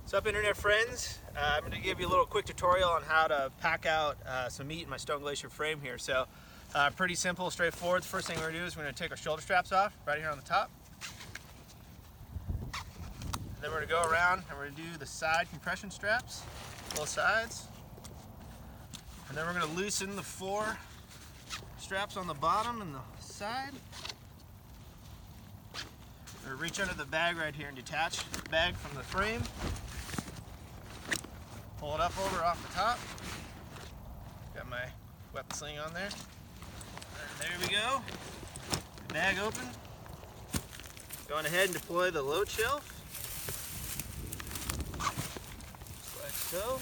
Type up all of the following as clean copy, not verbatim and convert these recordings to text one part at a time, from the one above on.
What's up, internet friends? I'm going to give you a little quick tutorial on how to pack out some meat in my Stone Glacier frame here. So pretty simple, straightforward. The first thing we're going to do is we're going to take our shoulder straps off right here on the top. Then we're going to go around and we're going to do the side compression straps, both sides. And then we're going to loosen the 4 straps on the bottom and the side. We're going to reach under the bag right here and detach the bag from the frame. Pull it up over off the top. Got my weapon sling on there. And there we go. Bag open. Going ahead and deploy the load shelf. Just like so.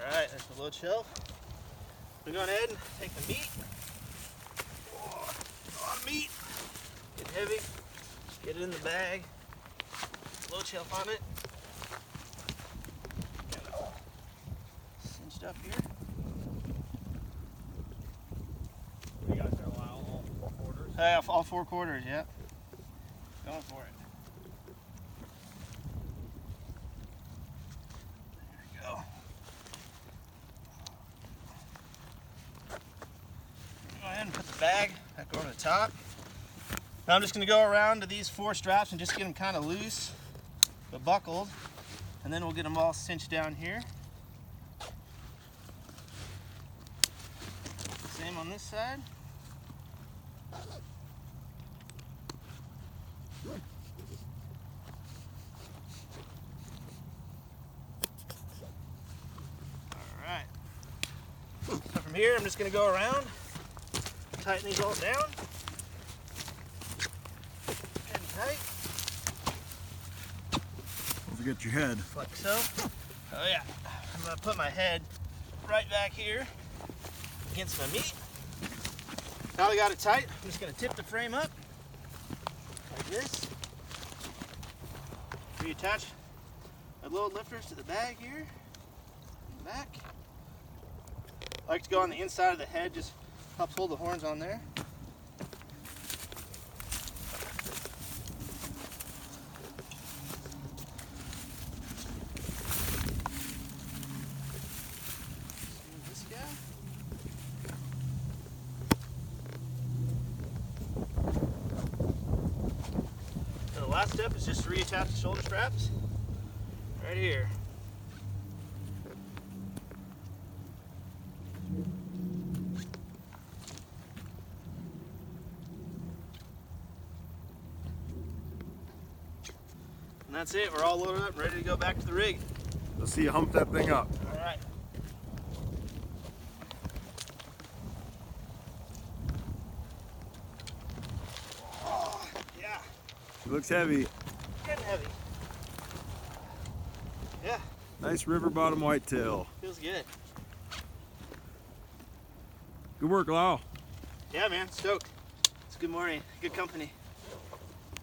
Alright, there's the load shelf. We're going ahead and take the meat. Oh, a lot of meat. Get heavy. Get it in the bag. Load shelf on it. Got it all cinched up here. You got there, Lyle, all 4 quarters? All 4 quarters, yep. Going for it. There we go. Go ahead and put the bag back over the top. Now I'm just going to go around to these 4 straps and just get them kind of loose but buckled, and then we'll get them all cinched down here. Same on this side. Alright. So from here I'm just going to go around, tighten these all down. Tight. Don't forget your head. Like so. Oh yeah. I'm going to put my head right back here against my meat. Now I got it tight, I'm just going to tip the frame up like this. Reattach my load lifters to the bag here in the back. I like to go on the inside of the head, just helps hold the horns on there. The last step is just to reattach the shoulder straps right here. And that's it. We're all loaded up and ready to go back to the rig. Let's see you hump that thing up. All right. Oh, yeah. It looks heavy. Getting heavy. Yeah. Nice river bottom whitetail. Feels good. Good work, Lyle. Yeah, man. Stoked. It's a good morning. Good company.